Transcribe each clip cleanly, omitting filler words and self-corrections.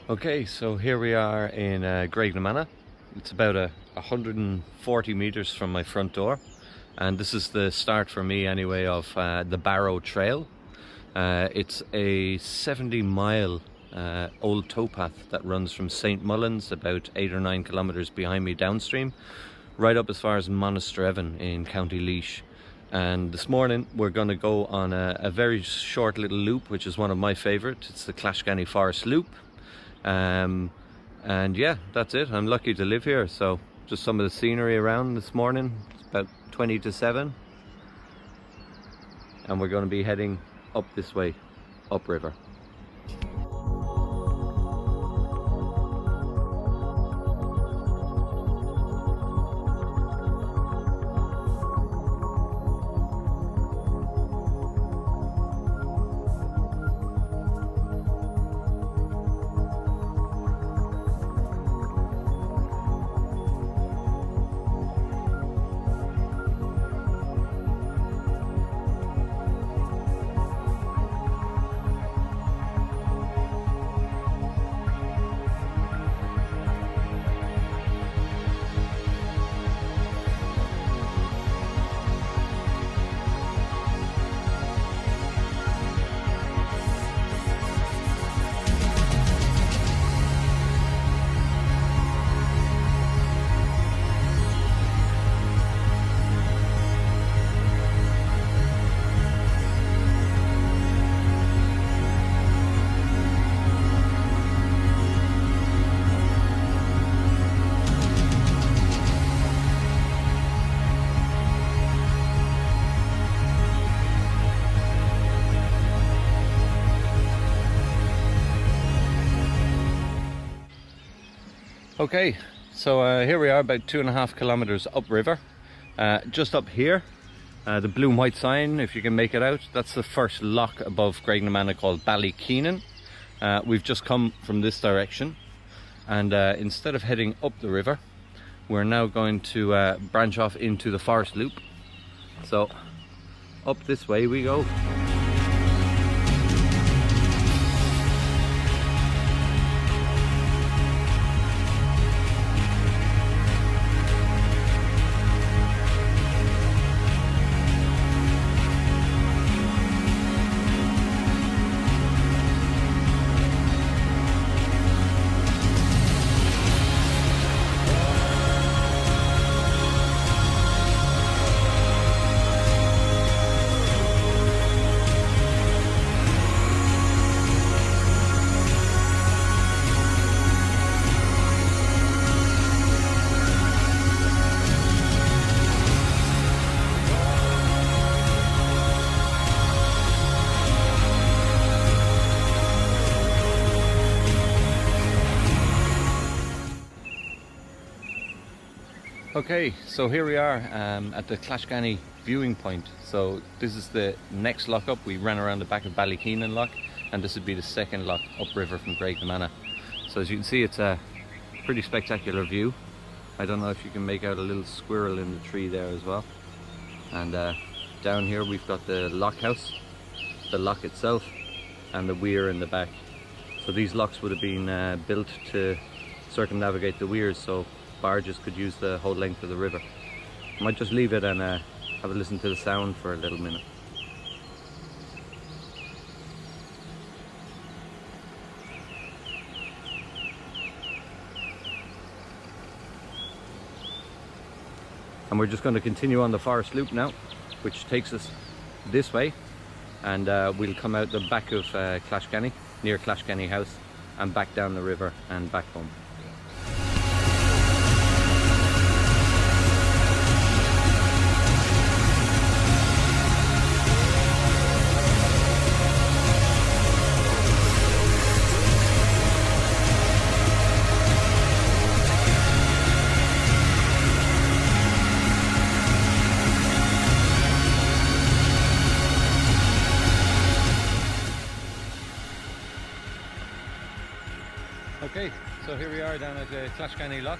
Okay, so here we are in Graignamanagh. It's about 140 meters from my front door, and this is the start for me anyway of the Barrow Trail. It's a 70-mile old towpath that runs from St Mullins, about 8 or 9 kilometers behind me downstream, right up as far as Monasterevin in County Laois. And this morning we're going to go on a very short little loop, which is one of my favourites. It's the Clashganny Forest Loop. And yeah, that's it. I'm lucky to live here, so just some of the scenery around this morning. It's about 20 to 7, and we're going to be heading up this way, upriver. Okay, so here we are about 2.5 kilometers upriver. Just up here, the blue and white sign, if you can make it out, that's the first loch above Graignamanagh called Ballykeenan. We've just come from this direction, and instead of heading up the river, we're now going to branch off into the forest loop. So up this way we go. Okay, so here we are at the Clashganny viewing point. So this is the next loch up. We ran around the back of Ballykeenan loch, and this would be the second loch upriver from Graignamanagh. So as you can see, it's a pretty spectacular view. I don't know if you can make out a little squirrel in the tree there as well. And down here we've got the loch house, the loch itself, and the weir in the back. So these lochs would have been built to circumnavigate the weirs, so barges could use the whole length of the river. I might just leave it and have a listen to the sound for a little minute. And we're just going to continue on the forest loop now, which takes us this way, and we'll come out the back of Clashganny, near Clashganny House, and back down the river and back home. Okay, so here we are down at the Clashganny Loch.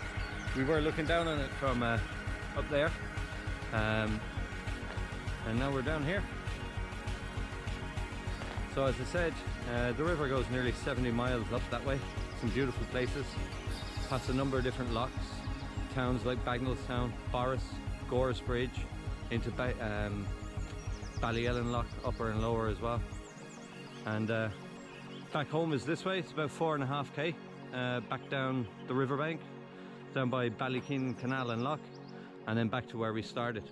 We were looking down on it from up there, and now we're down here. So as I said, the river goes nearly 70 miles up that way. Some beautiful places, past a number of different locks, towns like Bagnallstown, Boris, Gores Bridge, into Ballyellen Lock, upper and lower as well. And back home is this way. It's about 4.5 km back down the riverbank, down by Ballykeen Canal and Lock, and then back to where we started.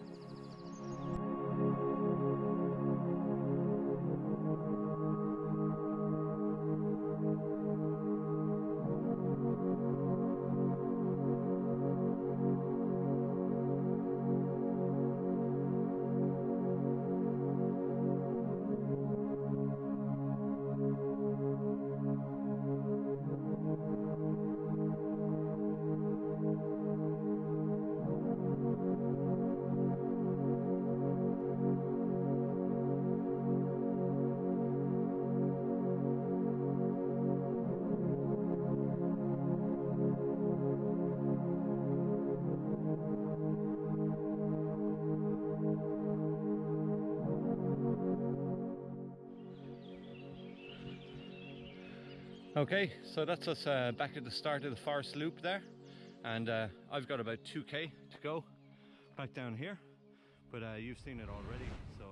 Okay, so that's us back at the start of the forest loop there, and I've got about 2 km to go back down here, but you've seen it already, so